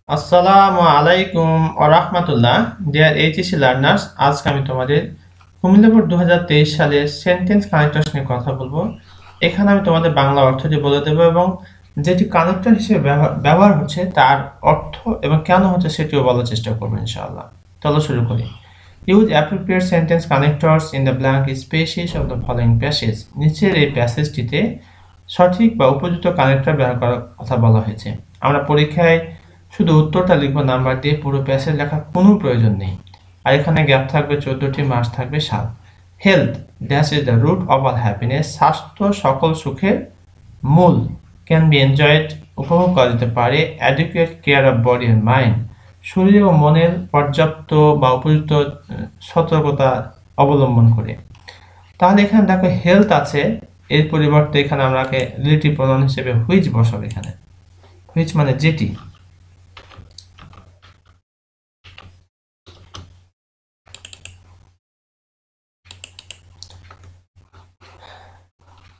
আসসালামু আলাইকুম ওয়া রাহমাতুল্লাহ। ডিয়ার এইচএসসি লার্নার্স, আজকে আমি তোমাদের কুমিল্লা বোর্ড 2023 সালের সেন্টেন্স কানেক্টরস নিয়ে কথা বলবো। এখানে আমি তোমাদের বাংলা অর্থটি বলে দেবো এবং যেটি কানেক্টর হিসেবে ব্যবহার হচ্ছে তার অর্থ এবং কেন হচ্ছে সেটিও বলার চেষ্টা করবো ইনশাআল্লাহ। চলো শুরু করি। Use appropriate sentence connectors in the blank spaces of the following passage. নিচের এই প্যাসেজটিতে সঠিক বা উপযুক্ত কানেক্টর ব্যবহার করার কথা বলা হয়েছে। আমরা পরীক্ষায় শুধু উত্তরটা লিখবো নাম্বার দিয়ে, পুরো প্যাসেজ লেখার কোনো প্রয়োজন নেই। আর এখানে গ্যাপ থাকবে 14টি, মাস থাকবে 7। Health dash is the root of all happiness. স্বাস্থ্য সকল সুখের মূল। ক্যান বি এনজয়েড উপভোগ করা যেতে পারে। Adequate care of body and mind শরীর ও মনের পর্যাপ্ত বা উপযুক্ত সতর্কতা অবলম্বন করে। তাহলে এখানে দেখো হেলথ আছে, এর পরিবর্তে এখানে আমরাকে রিলেটিভ প্রোনাউন হিসেবে হুইচ বসাবো। এখানে হুইচ মানে যেটি।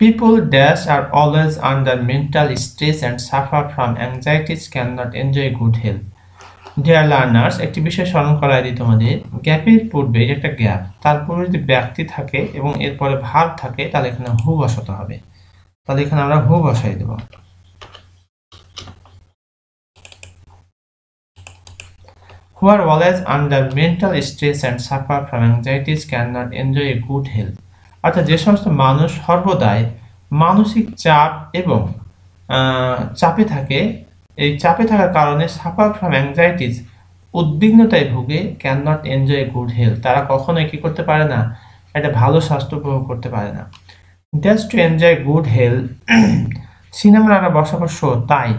People dash are always under mental stress and suffer from anxieties cannot enjoy good health. Dear learners, একটি বিষয় স্মরণ করাই দিই তোমাদের। গ্যাপের পূর্বে একটা গ্যাপ, তারপরে যদি ব্যক্তি থাকে এবং এরপরে ভার্ব থাকে তাহলে এখানে হু বসাতে হবে। তাহলে এখানে আমরা হু বসাই দেব। Who are always under mental stress and suffer from anxieties cannot enjoy a good health. অর্থাৎ যে সমস্ত মানুষ সর্বদাই মানসিক চাপ এবং চাপে থাকে, এই চাপে থাকার কারণে সাফার ফ্রম অ্যাংজাইটিস উদ্বিগ্নতায় ভুগে, can not enjoy good health তারা কখনোই কি করতে পারে না, একটা ভালো স্বাস্থ্য উপভোগ করতে পারে না। That's to enjoy good health সিনেমার আমরা বসাবো শো, তাই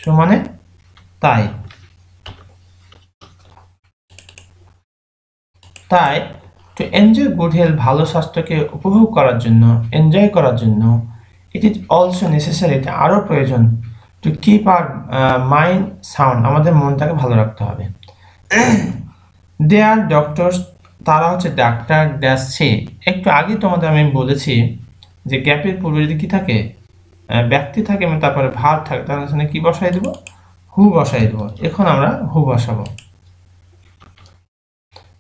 শো মানে তাই। তাই টু এনজয় গুড হেলথ ভালো স্বাস্থ্যকে উপভোগ করার জন্য, এনজয় করার জন্য, ইট ইজ অলসো নেসেসারি এটা আরও প্রয়োজন, to keep our mind sound আমাদের মনটাকে ভালো রাখতে হবে। দে আর ডক্টরস তারা হচ্ছে ডাক্তার, ড্যাশ সে একটু আগে তোমাদের আমি বলেছি যে গ্যাপের পূর্বে যদি কি থাকে, ব্যক্তি থাকে এবং তারপরে ভার্ব থাকে, তাহলে এখানে কি বসাই দেবো, হু বসাই দেবো। এখন আমরা হু বসাবো।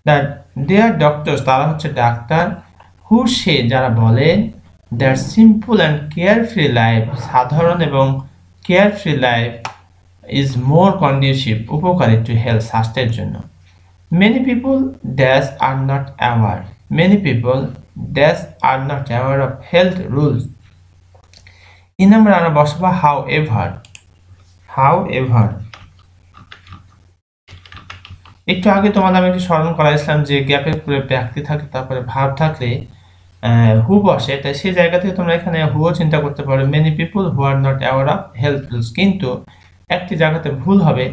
দ্যাট দে আর ডক্টরস তারা হচ্ছে ডাক্তার, হু সে যারা বলেন, that simple and carefree life সাধারণ এবং carefree life is more conducive উপকারী টু হেলথ স্বাস্থ্যের জন্য। Many people dash R not aware, many people dash R not aware of health rules. এই নাম্বার আমরা বসাবো হাউ এভার, হাউ এভার। একটু আগে তোমাদের আমি একটু স্মরণ করাইছিলাম যে গ্যাপের পরে ব্যক্তি থাকে তারপরে ভার্ব থাকলে হু বসে, তাই সেই জায়গা থেকে তোমরা এখানে হুও চিন্তা করতে পারো, many people who R not aware of health rules. কিন্তু একটি জায়গাতে ভুল হবে,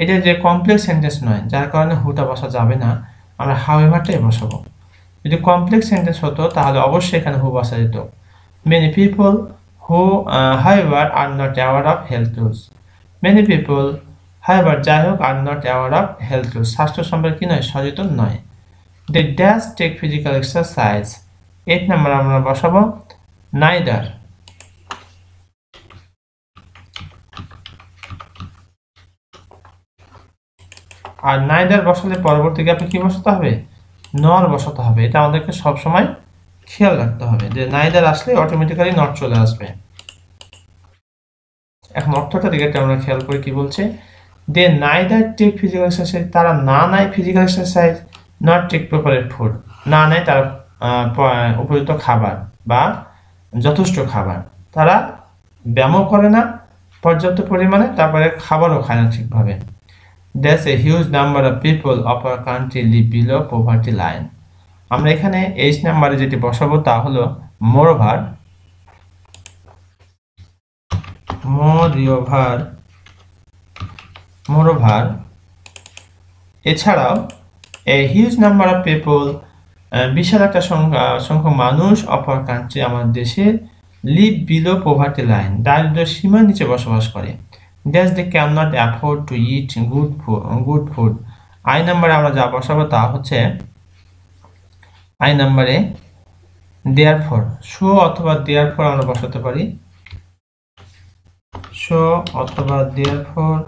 এটা যে কমপ্লেক্স সেন্টেন্স নয়, যার কারণে হুটা বসা যাবে না, আমরা হাউ এভারটাই বসাবো। যদি কমপ্লেক্স সেন্টেন্স হতো তাহলে অবশ্যই এখানে হু বসা যেত। Many people who however are not aware of health rules, many people however যাই হোক are not aware of health rules স্বাস্থ্য সম্পর্কে কি নয়, সচেতন নয়। They dash take physical exercise, 8 number আমরা বসাবো নাইদার। আর নাইদার বসালে পরবর্তী গ্যাপে কি বসাতে হবে, নর বসাতে হবে। এটা আমাদেরকে সবসময় খেয়াল রাখতে হবে যে নাইদার আসলে অটোমেটিক্যালি নট চলে আসবে। এখন অর্থটা দিকে আমরা খেয়াল করি কি বলছে, they neither take physical exercise তারা না নেয় physical exercise, not take prepared food না নেয় তারা উপযুক্ত খাবার বা যথেষ্ট খাবার, তারা ব্যায়ামও করে না পর্যাপ্ত পরিমাণে, তারপরে খাবারও খায় না ঠিকভাবে। There's a huge number of people of our country live below poverty line. আমরা এখানে এইচ নাম্বারে যেটি বসাবো তা হলো মোরওভার, মোরওভার এছাড়াও a huge number of people বিশাল একটা সংখ্যক মানুষ অফ আওয়ার কান্ট্রি আমাদের দেশে লিভ বিলো পোভার্টি লাইন দারিদ্র্য সীমার নিচে বসবাস করে। That's they can not afford to eat good food. I নাম্বারে আমরা যা বসাবো তা হচ্ছে আই নাম্বারে দেয়ারফর, শো অথবা দেয়ারফর আমরা বসাতে পারি, শো অথবা দেয়ারফর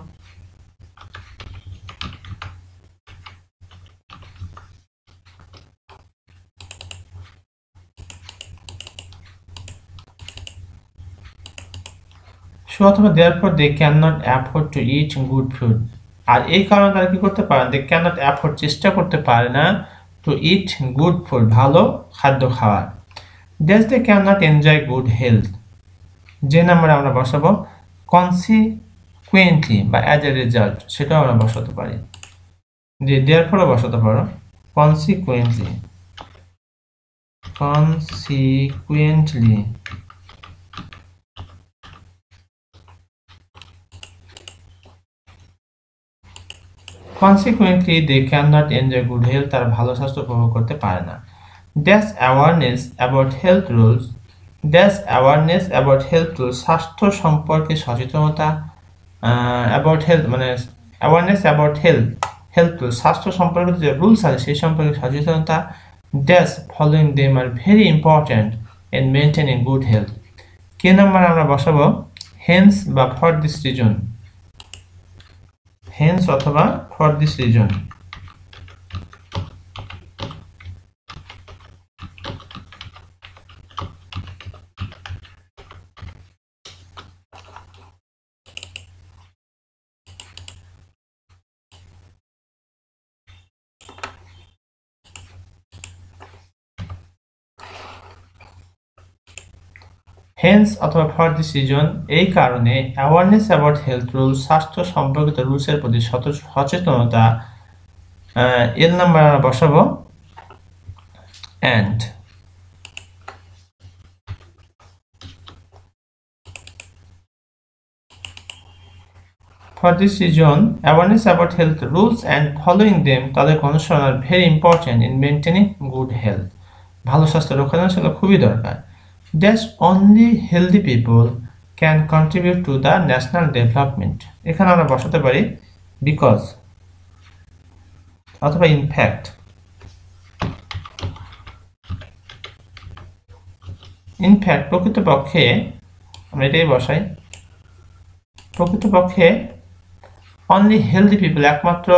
সো অথবা therefore they cannot afford to eat good food, আর এই কারণে তারা কি করতে পারে, they cannot afford চেষ্টা করতে পারে না to eat good food ভালো খাদ্য খাওয়ার। thus they cannot enjoy good health, যে নাম্বারে আমরা বসাবো consequently বা as a result, সেটাও আমরা বসাতে পারি, যে therefore বসাতে পারো consequently they cannot enjoy good health, তারা ভালো স্বাস্থ্য উপভোগ করতে পারে না। Thus awareness about health rules, স্বাস্থ্য সম্পর্কে সচেতনতা, about health মানে awareness about health rules, স্বাস্থ্য সম্পর্কিত যে রুলস আছে সেই সম্পর্কে সচেতনতা। Thus following them are very important in maintaining good health, K number আমরা বসাবো hence বা for this reason, hence অথবা for this reason। hence অথবা for this reason, এই কারণে awareness about health rules, স্বাস্থ্য সম্পর্কিত রুলসের প্রতি সচেতনতা, এর নাম্বার আমরা বসাবো and। for this reason awareness about health rules and following them, তাদের অনুসরণ are very important in maintaining good health, ভালো স্বাস্থ্য রক্ষার জন্য সেগুলো খুবই দরকার। Thus only healthy people can contribute to the national development, এখানে আমরা বসাতে পারি because অথবা in fact, প্রকৃতপক্ষে আমরা এটাই বসাই, প্রকৃতপক্ষে only healthy people, একমাত্র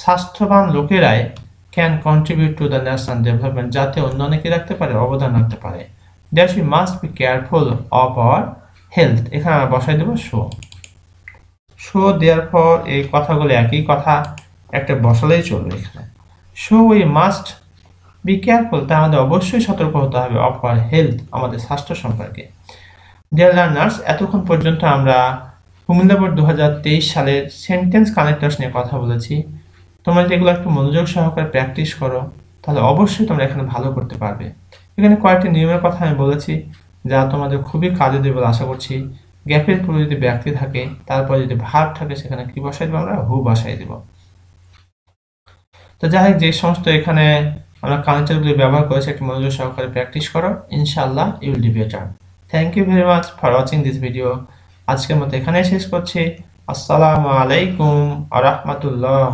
স্বাস্থ্যবান লোকেরাই can contribute to the national development, যাতে উন্নয়নে কি রাখতে পারে, অবদান রাখতে পারে। That we must be careful of our health, এখানে আমরা বসাই দেব so therefore এই কথাগুলো একই কথা, একটা বসালেই চলবে এখানে। so we must be careful, তা আমাদের অবশ্যই সতর্ক হতে হবে of our health, আমাদের স্বাস্থ্য সম্পর্কে। Dear learners, এতক্ষণ পর্যন্ত আমরা কুমিল্লা বোর্ড 2023 সালের সেন্টেন্স কানেক্টরস নিয়ে কথা বলেছি। তোমরা যদি এগুলো একটু মনোযোগ সহকারে প্র্যাকটিস করো তাহলে অবশ্যই তোমরা এখানে ভালো করতে পারবে। এখানে কয়েকটি নিয়মের কথা আমি বলেছি যা তোমাদের খুবই কাজে দেবে বলে আশা করছি। গ্যাপের পরে যদি ব্যক্তি থাকে, তারপর যদি ভার্ব থাকে, সেখানে কি বসাই দেবো আমরা, হু বসাই দেব। তো যাই হোক, যে সমস্ত এখানে আমরা কানেক্টরগুলি ব্যবহার করেছি একটু মনোযোগ সহকারে প্র্যাকটিস করো, ইনশাআল্লাহ you will do better. Thank you very much for watching this video. আজকের মতো এখানেই শেষ করছি। আসসালামু আলাইকুম ওয়া রাহমাতুল্লাহ।